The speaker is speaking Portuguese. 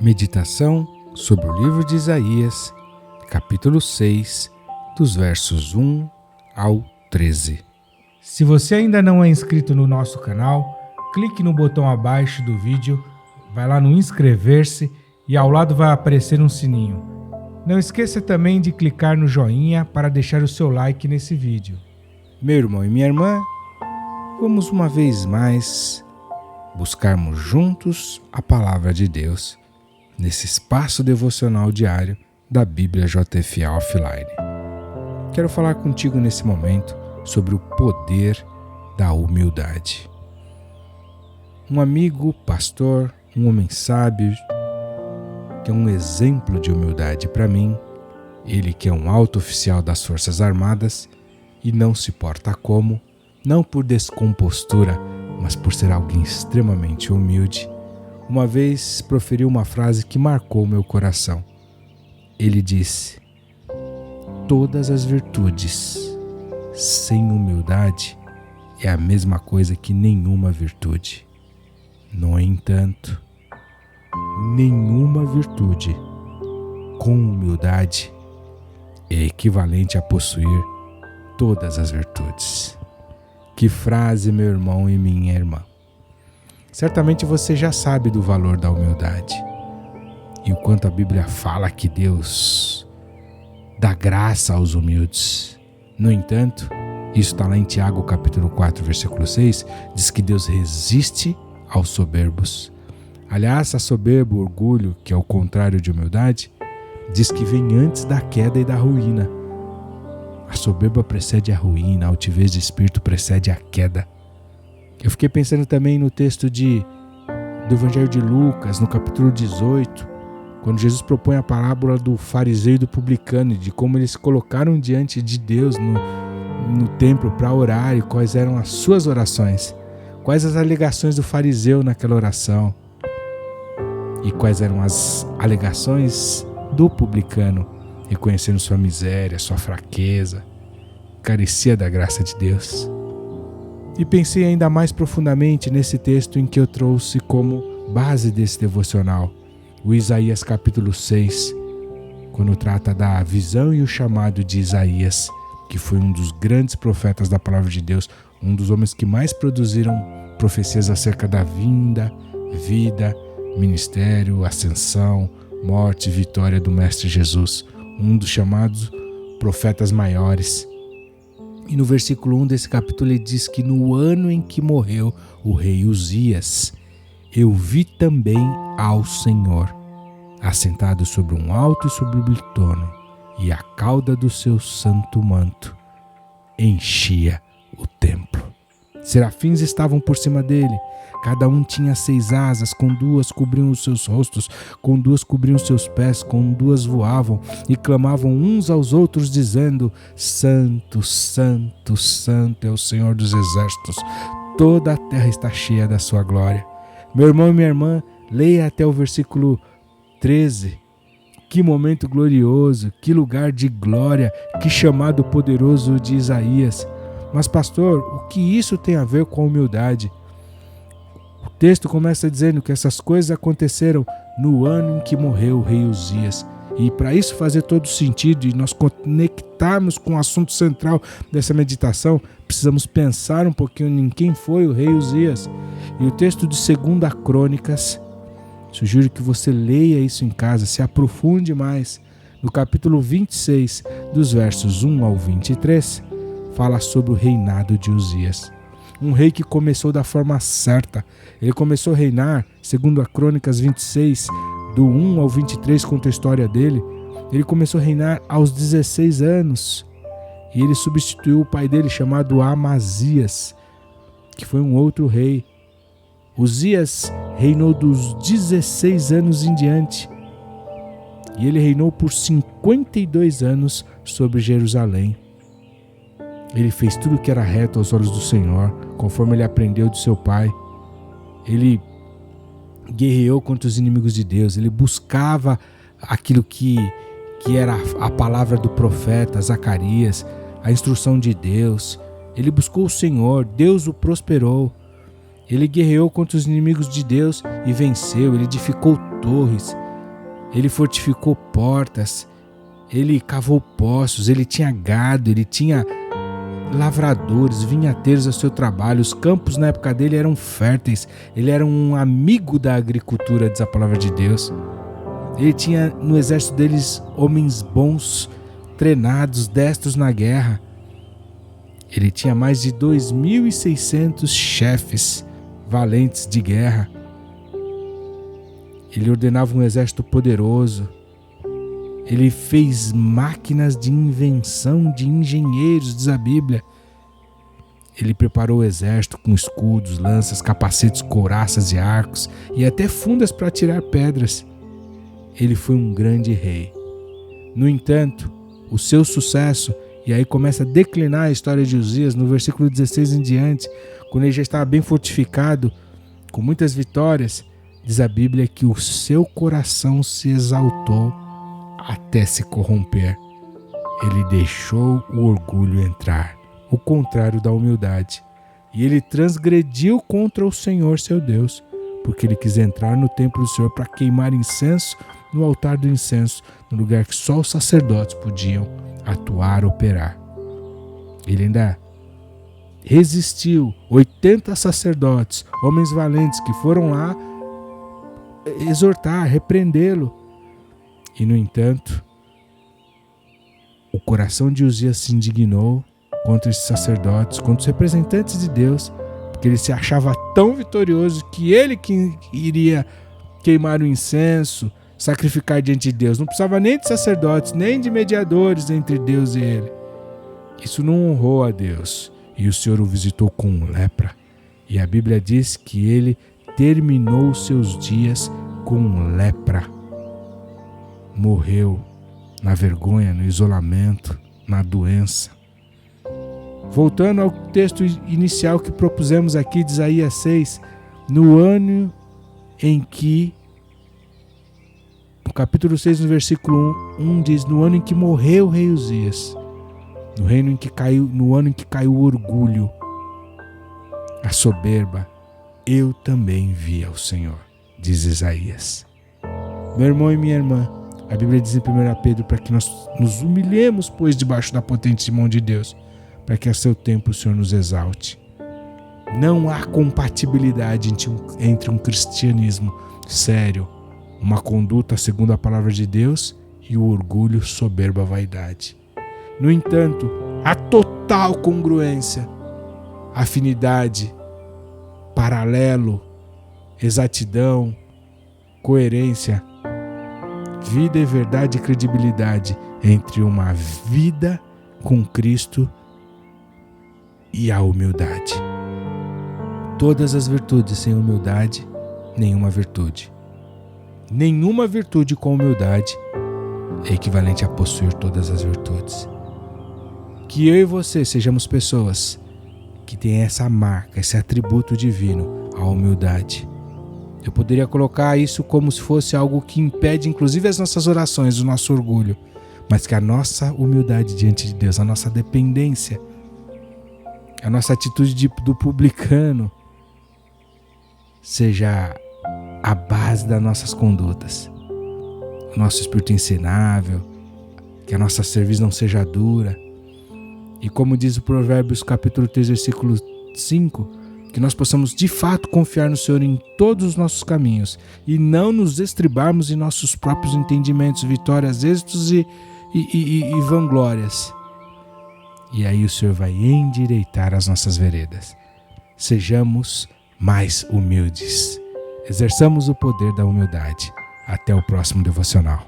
Meditação sobre o livro de Isaías, capítulo 6, dos versos 1 ao 13. Se você ainda não é inscrito no nosso canal, clique no botão abaixo do vídeo, vai lá no inscrever-se e ao lado vai aparecer um sininho. Não esqueça também de clicar no joinha para deixar o seu like nesse vídeo. Meu irmão e minha irmã, vamos uma vez mais buscarmos juntos a palavra de Deus nesse espaço devocional diário da Bíblia JFA Offline. Quero falar contigo nesse momento sobre o poder da humildade. Um amigo, pastor, um homem sábio, que é um exemplo de humildade para mim, ele que é um alto oficial das Forças Armadas e não se porta como, não por descompostura, mas por ser alguém extremamente humilde, uma vez proferiu uma frase que marcou meu coração. Ele disse: todas as virtudes sem humildade é a mesma coisa que nenhuma virtude. No entanto, nenhuma virtude com humildade é equivalente a possuir todas as virtudes. Que frase, meu irmão e minha irmã. Certamente você já sabe do valor da humildade e o quanto a Bíblia fala que Deus dá graça aos humildes. No entanto, isso está lá em Tiago capítulo 4, versículo 6, diz que Deus resiste aos soberbos. Aliás, a soberba, o orgulho, que é o contrário de humildade, diz que vem antes da queda e da ruína. A soberba precede a ruína, a altivez de espírito precede a queda. Eu fiquei pensando também no texto do Evangelho de Lucas, no capítulo 18, quando Jesus propõe a parábola do fariseu e do publicano, de como eles se colocaram diante de Deus no templo para orar e quais eram as suas orações, quais as alegações do fariseu naquela oração e quais eram as alegações do publicano, reconhecendo sua miséria, sua fraqueza, carecia da graça de Deus. E pensei ainda mais profundamente nesse texto em que eu trouxe como base desse devocional, o Isaías capítulo 6, quando trata da visão e o chamado de Isaías, que foi um dos grandes profetas da palavra de Deus, um dos homens que mais produziram profecias acerca da vinda, vida, ministério, ascensão, morte e vitória do Mestre Jesus, um dos chamados profetas maiores. E no versículo 1 desse capítulo ele diz que no ano em que morreu o rei Uzias, eu vi também ao Senhor, assentado sobre um alto e sublime trono, e a cauda do seu santo manto enchia o templo. Serafins estavam por cima dele, cada um tinha 6 asas, com 2 cobriam os seus rostos, com 2 cobriam os seus pés, com 2 voavam e clamavam uns aos outros dizendo: Santo, Santo, Santo é o Senhor dos exércitos, toda a terra está cheia da sua glória. Meu irmão e minha irmã, leia até o versículo 13. Que momento glorioso, que lugar de glória, que chamado poderoso de Isaías. Mas pastor, o que isso tem a ver com a humildade? O texto começa dizendo que essas coisas aconteceram no ano em que morreu o rei Uzias. E para isso fazer todo sentido e nós conectarmos com o assunto central dessa meditação, precisamos pensar um pouquinho em quem foi o rei Uzias. E o texto de 2 Crônicas, sugiro que você leia isso em casa, se aprofunde mais. No capítulo 26, dos versos 1 ao 23, fala sobre o reinado de Uzias. Um rei que começou da forma certa. Ele começou a reinar, segundo a Crônicas 26, do 1 ao 23, conta a história dele. Ele começou a reinar aos 16 anos. E ele substituiu o pai dele, chamado Amazias, que foi um outro rei. Uzias reinou dos 16 anos em diante. E ele reinou por 52 anos sobre Jerusalém. Ele fez tudo o que era reto aos olhos do Senhor, conforme ele aprendeu de seu pai. Ele guerreou contra os inimigos de Deus, ele buscava aquilo que era a palavra do profeta Zacarias, a instrução de Deus. Ele buscou o Senhor, Deus o prosperou. Ele guerreou contra os inimigos de Deus e venceu, ele edificou torres. ele fortificou portas, ele cavou poços, ele tinha gado, ele tinha lavradores, vinhateiros ao seu trabalho. Os campos na época dele eram férteis, ele era um amigo da agricultura, diz a palavra de Deus. Ele tinha no exército deles homens bons, treinados, destros na guerra. Ele tinha mais de 2.600 chefes valentes de guerra. Ele ordenava um exército poderoso. Ele fez máquinas de invenção de engenheiros, diz a Bíblia. Ele preparou o exército com escudos, lanças, capacetes, couraças e arcos e até fundas para atirar pedras. Ele foi um grande rei. No entanto, o seu sucesso, e aí começa a declinar a história de Uzias no versículo 16 em diante, quando ele já estava bem fortificado, com muitas vitórias, diz a Bíblia que o seu coração se exaltou até se corromper. Ele deixou o orgulho entrar, o contrário da humildade, e ele transgrediu contra o Senhor seu Deus, porque ele quis entrar no templo do Senhor para queimar incenso no altar do incenso, no lugar que só os sacerdotes podiam atuar, operar. Ele ainda resistiu 80 sacerdotes, homens valentes, que foram lá exortar, repreendê-lo. E, no entanto, o coração de Uzias se indignou contra esses sacerdotes, contra os representantes de Deus, porque ele se achava tão vitorioso que ele que iria queimar o incenso, sacrificar diante de Deus. Não precisava nem de sacerdotes, nem de mediadores entre Deus e ele. Isso não honrou a Deus. E o Senhor o visitou com lepra. E a Bíblia diz que ele terminou os seus dias com lepra. Morreu na vergonha, no isolamento, na doença. Voltando ao texto inicial que propusemos aqui de Isaías 6, no ano em que, no capítulo 6, no versículo 1 diz: no ano em que morreu o rei Uzias, no ano em que caiu o orgulho, a soberba, eu também vi ao Senhor, diz Isaías. Meu irmão e minha irmã, a Bíblia diz em 1 Pedro para que nós nos humilhemos, pois, debaixo da potente mão de Deus, para que a seu tempo o Senhor nos exalte. Não há compatibilidade entre um cristianismo sério, uma conduta segundo a palavra de Deus, e o orgulho, soberba, vaidade. No entanto, há total congruência, afinidade, paralelo, exatidão, coerência, vida e verdade e credibilidade entre uma vida com Cristo e a humildade. Todas as virtudes sem humildade, nenhuma virtude. Nenhuma virtude com humildade é equivalente a possuir todas as virtudes. Que eu e você sejamos pessoas que têm essa marca, esse atributo divino, a humildade. Eu poderia colocar isso como se fosse algo que impede inclusive as nossas orações, o nosso orgulho, mas que a nossa humildade diante de Deus, a nossa dependência, a nossa atitude do publicano seja a base das nossas condutas. O nosso espírito ensinável, que a nossa cerviz não seja dura. E como diz o Provérbios capítulo 3, versículo 5, que nós possamos de fato confiar no Senhor em todos os nossos caminhos e não nos estribarmos em nossos próprios entendimentos, vitórias, êxitos e vanglórias. E aí o Senhor vai endireitar as nossas veredas. Sejamos mais humildes. Exerçamos o poder da humildade. Até o próximo devocional.